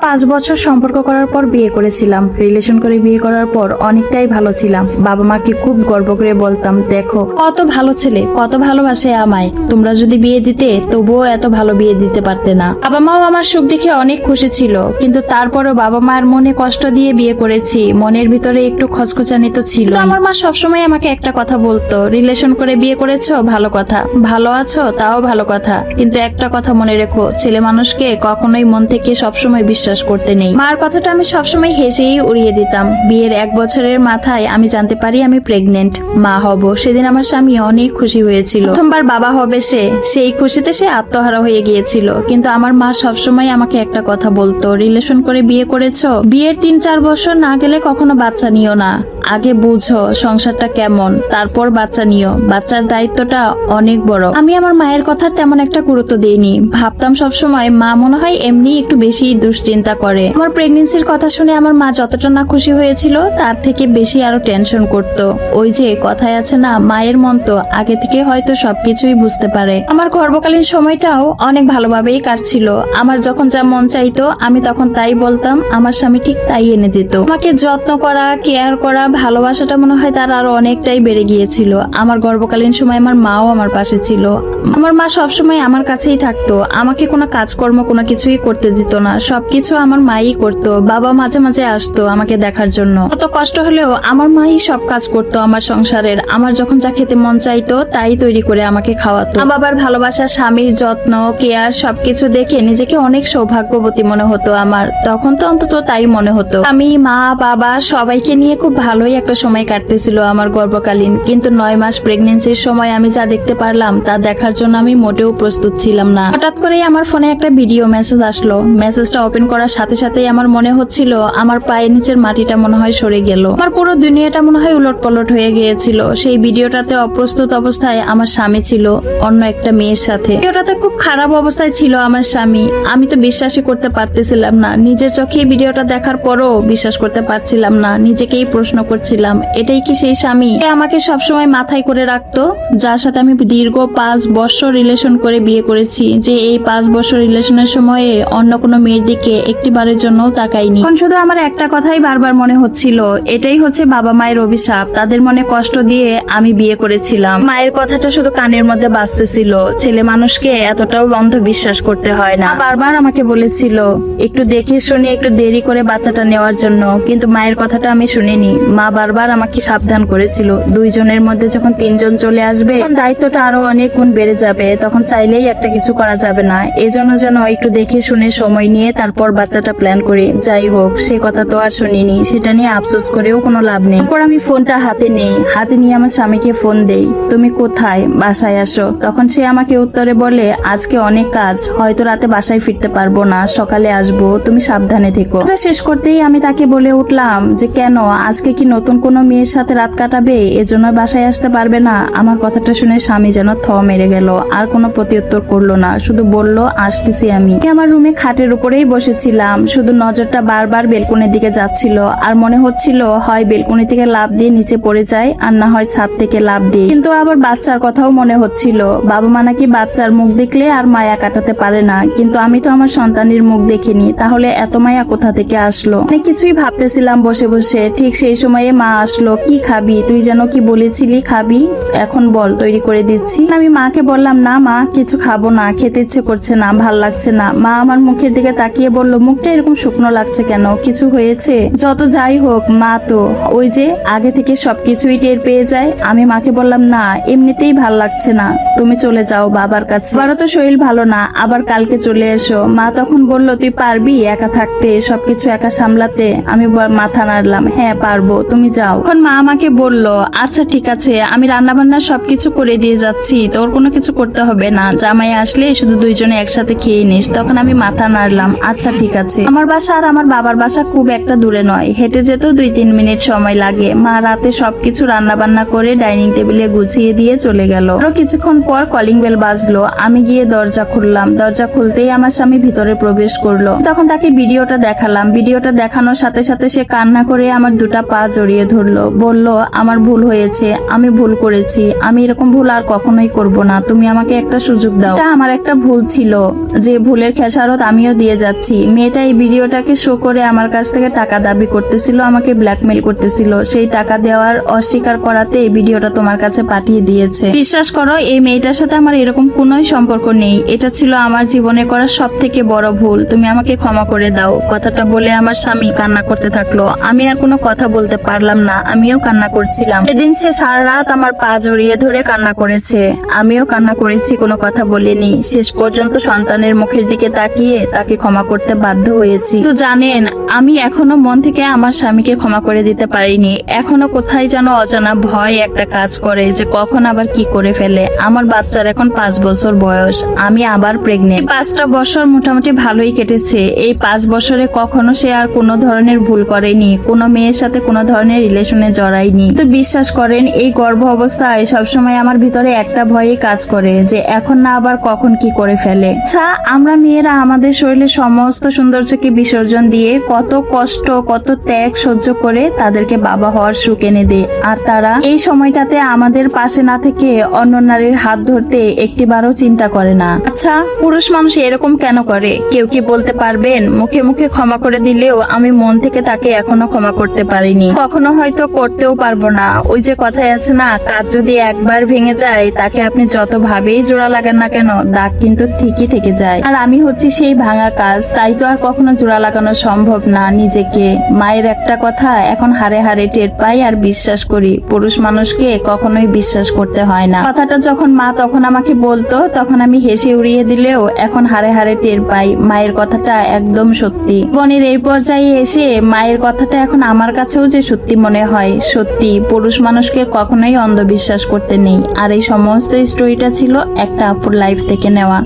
5 বছর সম্পর্ক করার পর বিয়ে করেছিলাম। রিলেশন করে বিয়ে করার পর অনেকটাই ভালো ছিলাম। বাবা মাকে খুব গর্ব করে বলতাম, দেখো কত ভালো ছেলে, কত ভালোবাসে আমায়। তোমরা যদি বিয়ে দিতে তবুও এত ভালো বিয়ে দিতে পারতে না। বাবা মাও আমার সুখ দেখে অনেক খুশি ছিল, কিন্তু তারপরও বাবা মায়ের মনে কষ্ট দিয়ে বিয়ে করেছি। মনের ভিতরে একটু খচখচানি তো ছিল। আমার মা সবসময় আমাকে একটা কথা বলতো, রিলেশন করে বিয়ে করেছো ভালো কথা, ভালো আছো তাও ভালো কথা, কিন্তু একটা কথা মনে রেখো, ছেলে মানুষকে কখনোই মন থেকে সবসময় বিশ্বাস করতে নেই। মার কথাটা আমি সবসময় হেসেই উড়িয়ে দিতাম। বিয়ের 1 বছরের মাথায় আমি জানতে পারি আমি প্রেগনেন্ট, মা হব। সেদিন আমার স্বামী অনেক খুশি হয়েছিল। প্রথমবার বাবা হবে সে, সেই খুশিতে সে আত্মহারা হয়ে গিয়েছিল। কিন্তু আমার মা সবসময় আমাকে একটা কথা বলতো, রিলেশন করে বিয়ে করেছো, বিয়ের 3-4 বছর না গেলে কখনো বাচ্চা নিও না। আগে বুঝো সংসারটা কেমন, তারপর বাচ্চা নিও। বাচ্চার দায়িত্বটা অনেক বড়। আমি আমার মায়ের কথা তেমন একটা গুরুত্ব দেইনি। ভাবতাম সবসময় মা মনে হয় এমনি একটু বেশি দুশ্চিন্তা করে। আমার প্রেগনেন্সির কথা শুনে আমার মা যতটা না খুশি হয়েছিল তার থেকে বেশি আরো টেনশন করতো। ওই যে কথায় আছে না, মায়ের মন তো আগে থেকে হয়তো সবকিছুই বুঝতে পারে। আমার গর্ভকালীন সময়টাও অনেক ভালোভাবেই কাটছিল। আমার যখন যা মন চাইতো আমি তখন তাই বলতাম, আমার স্বামী ঠিক তাই এনে দিত। আমাকে যত্ন করা, কেয়ার করা, ভালোবাসাটা মনে হয় তার আরো অনেকটাই বেড়ে গিয়েছিল। আমার গর্ভকালীন সময় আমার মাও আমার পাশে ছিল। আমার মা সবসময় আমার কাছেই থাকতো। আমাকে কোনো কাজকর্ম কোনো কিছুই করতে দিত না, সবকিছু আমার মাই করতো। বাবা মাঝে মাঝে আসতো আমাকে দেখার জন্য। কত কষ্ট হলেও আমার মাই সব কাজ করতো আমার সংসারের। আমার যখন যা খেতে মন চাইতো তাই তৈরি করে আমাকে খাওয়াতো। মা বাবার ভালোবাসা, স্বামীর যত্ন, কেয়ার সবকিছু দেখে নিজেকে অনেক সৌভাগ্যবতী মনে হতো আমার। তখন তো অন্তত তাই মনে হতো। আমি, মা, বাবা সবাইকে নিয়ে খুব ভালোই একটা সময় কাটতেছিল আমার গর্ভকালীন। কিন্তু 9 মাস প্রেগনেন্সির সময় আমি যা দেখতে পারলাম তা দেখার জন্য আমি মোটেও প্রস্তুত ছিলাম না। হঠাৎ করেই আমার ফোনে একটা ভিডিও মেসেজ আসলো। মেসেজটা ওপেন করার সাথে সাথেই আমার মনে হচ্ছিল আমার পায়ের নিচের মাটিটা মনে হয় সরে গেল। আমার পুরো দুনিয়াটা মনে হয় উলটপালট হয়ে গিয়েছিল। সেই ভিডিওটাতে অপ্রস্তুত অবস্থায় আমার স্বামী ছিল অন্য একটা মেয়ের সাথে। ভিডিওটাতে খুব খারাপ অবস্থায় ছিল আমার স্বামী। আমি তো বিশ্বাসই করতে পারতেছিলাম না। নিজের চোখে ভিডিওটা দেখার পরও বিশ্বাস করতে পারছিলাম না। নিজেকেই প্রশ্ন করছিলাম, এটাই কি সেই স্বামী আমাকে সবসময় মাথায় করে রাখতো, যার সাথে আমি দীর্ঘ 5 বছর রিলেশন করে বিয়ে করেছি, যে এই 5 বছর রিলেশনের সময়ে অন্য কোনো মেয়ের দিকে একটিবারের জন্য তাকাইনি। এখন শুধু আমার একটা কথাই বারবার মনে হচ্ছিল, এটাই হচ্ছে বাবা মায়ের অভিশাপ। তাদের মনে কষ্ট দিয়ে আমি বিয়ে করেছিলাম। মায়ের কথাটা শুধু কানের মধ্যে বাজতেছিল, ছেলে মানুষকে এতটাও অন্ধ বিশ্বাস করতে হয় না। বারবার আমাকে বলেছিল একটু দেখে শুনে একটু দেরি করে বাচ্চাটা নেওয়ার জন্য, কিন্তু মায়ের কথাটা আমি শুনিনি। মা বারবার আমাকে সাবধান করেছিল, 2 জনের মধ্যে যখন 3 জন চলে আসবে তখন দায়িত্বটা আরো অনেক গুণ বেড়ে যাবে, তখন চাইলেই একটা কিছু করা যাবে না। এজন্য যেন একটু দেখে শুনে সময় নিয়ে তারপর বাচ্চাটা প্ল্যান করি। যাই হোক, সে কথা তো আর শুনিনি। সেটা নিয়ে আফসোস করেও কোনো লাভ নেই। তারপর আমি ফোনটা হাতে নিয়ে আমার স্বামীকে ফোন দেই, তুমি কোথায়, বাসায় আসো। তখন সে আমাকে উত্তরে বলে, আজকে অনেক কাজ, হয়তো রাতে বাসায় ফিরতে পারবো না, সকালে আসবো, তুমি সাবধানে থেকো। এটা শেষ করতেই আমি তাকে বলে উঠলাম যে কেন, আজকে কি নতুন কোনো মেয়ের সাথে রাত কাটাবে, এজন্য বাসায় আসতে পারবে না? আমার কথাটা শুনে স্বামী যেন থ মেরে গেল। আর কোনো প্রত্যুত্তর করলো না, শুধু বলল, আসতেছি আমি। আমার রুমে খাটের উপরেই বসেছিলাম, শুধু নজরটা বারবার বেলকনির দিকে যাচ্ছিল। আর মনে হচ্ছিল হয় বেলকনি থেকে লাফ দিয়ে নিচে পড়ে যায়, আর না হয় ছাদ থেকে লাফ দিয়ে। কিন্তু আবার বাচ্চার কথাও মনে হচ্ছিল। বাবা মা নাকি বাচ্চার মুখ দেখলে আর মায়া কাটাতে পারে না, কিন্তু আমি তো আমার সন্তানের মুখ দেখিনি, তাহলে এত মায়া কোথা থেকে আসলো? অনেক কিছুই ভাবতেছিলাম বসে বসে। ঠিক সেই সময়ে মা আসলো। কি খাবি? তুই যেন কি বলেছিলি খাবি, এখন বল, তৈরি করে দিচ্ছি। আমি মাকে বললাম, না মা, কিছু খাবো না, খেতে ইচ্ছে করছে না, ভাল লাগছে না। মা আমার মুখের দিকে তাকিয়ে বলল, মুখটা এরকম শুকনো লাগছে কেন, কিছু হয়েছে? যত যাই হোক, মা তো ওই যে আগে থেকে সবকিছুই টের পেয়ে যায়। আমি মাকে বললাম, না, এমনিতেই ভাল লাগছে না, তুমি চলে যাও বাবার কাছে, বাবারও তো শরীর ভালো না, আবার কালকে চলে এসো। মা তখন বলল, তুই পারবি একা থাকতে, সবকিছু একা সামলাতে? আমি মাথা নাড়লাম, হ্যাঁ পারবো, তুমি যাও। এখন মা আমাকে বলল, আচ্ছা ঠিক আছে, আমি রান্না বান্না সবকিছু করে দিয়ে যাচ্ছি, তোর কোনো কিছু করতে হবে না, জামাই আসলে শুধু 2 জনে একসাথে খেয়ে নিস। তখন আমি মাথা নাড়লাম, আচ্ছা ঠিক আছে। আমার বাসা আর আমার বাবার বাসা খুব একটা দূরে নয়, হেঁটে যেতেও 2-3 মিনিট সময় লাগে। মা রাতে সবকিছু রান্না বান্না করে ডাইনিং টেবিলে গুছিয়ে দিয়ে চলে গেল। আরো কিছুক্ষণ পর কলিং বেল বাজলো। আমি গিয়ে দরজা খুললাম। দরজা খুলতেই আমার স্বামী ভিতরে প্রবেশ করলো। তখন তাকে ভিডিওটা দেখালাম। ভিডিওটা দেখানোর সাথে সাথে সে কান্না করে আমার 2টা পা জড়িয়ে ধরলো, বলল আমার ভুল হয়েছে, আমি ভুল করেছি, আমি এরকম ভুল আর কখনোই করব না, তুমি আমাকে একটা সুযোগ দাও। এটা আমার একটা ভুল ছিল, যে ভুলের খেসারত আমিও দিয়ে যাচ্ছি। মেয়েটা এই ভিডিওটাকে শো করে আমার কাছ থেকে টাকা দাবি করতেছিল, আমাকে ব্ল্যাকমেল করতেছিল। সেই টাকা দেওয়ার অস্বীকার করাতে এই ভিডিওটা তোমার কাছে পাঠিয়ে দিয়েছে। বিশ্বাস করো, এই মেয়েটার সাথে আমার এরকম কোনোই সম্পর্ক নেই। এটা ছিল আমার জীবনে করা সব থেকে বড় ভুল, তুমি আমাকে ক্ষমা করে দাও। কথাটা বলে আমার স্বামী কান্না করতে থাকলো। আমি আর কোনো কথা বলতে পারলাম না, আমিও কান্না করছিলাম। সেদিন সে সারা রাত আমার পা জড়িয়ে ধরে কান্না করেছে, আমিও কান্না করেছি, কোনো কথা বলিনি। শেষ পর্যন্ত সন্তানের মুখের দিকে তাকিয়ে তাকে ক্ষমা করতে বাধ্য হয়েছি। তো জানেন, আমি এখনো মন থেকে আমার স্বামীকে ক্ষমা করে দিতে পারিনি। এখনো কোথায় যেন অজানা ভয় একটা কাজ করে যে কখন আবার কি করে ফেলে। আমার বাচ্চার এখন 5 বছর বয়স, আমি আবার প্রেগনেন্ট। 5টা বছর মোটামুটি ভালোই কেটেছে। এই 5 বছরে কখনো সে আর কোনো ধরনের ভুল করেনি, কোনো মেয়ের সাথে কোনো ধরনের রিলেশনে জড়ায়নি। তো বিশ্বাস করেন, এই গর্ভ অবস্থায় সবসময় আমার ভিতরে একটা ভয়ই কাজ করে যে এখন না আবার কখন কি করে ফেলে। আচ্ছা, আমরা মেয়েরা আমাদের শরীরের সমস্ত সৌন্দর্যকে বিসর্জন দিয়ে কত কষ্ট, কত ত্যাগ সহ্য করে তাদেরকে বাবা হওয়ার সুখ এনে দেয়, আর তারা এই সময়টাতে আমাদের পাশে না থেকে অন্য নারীর হাত ধরতে একটিবারও চিন্তা করে না। আচ্ছা, পুরুষ মানুষ এরকম কেন করে? কেউ কি বলতে পারবেন? মুখে মুখে ক্ষমা করে দিলেও আমি মন থেকে তাকে এখনো ক্ষমা করতে পারিনি, কখনো হয়তো করতেও পারবো না। ওই যে কথায় আছে না, কাজ যদি একবার ভেঙে যায় তাকে আপনি যত ভাবেই জোড়া লাগান না কেন, দাগ কিন্তু ঠিকই থেকে যায়। আর আমি হচ্ছি সেই ভাঙা কাজ, তাই তো আর কখনো জোড়া লাগানো সম্ভব না নিজেকে। মায়ের একটা কথা এখন হারে হারে টের পাই আর বিশ্বাস করি, পুরুষ মানুষকে কখনোই বিশ্বাস করতে হয় না। কথাটা যখন মা তখন আমাকে বলতো, তখন আমি হেসে উড়িয়ে দিলেও এখন হারে হারে টের পাই মায়ের কথাটা একদম সত্যি। বোনের এই পর্যায়ে এসে মায়ের কথাটা এখন আমার কাছেও যে সত্যি মনে হয়। সত্যি, পুরুষ মানুষকে কখনোই অন্ধবিশ্বাস করতে নেই। আর এই সমস্ত স্টোরিটা ছিল একটা আপুর লাইফ থেকে নেওয়া।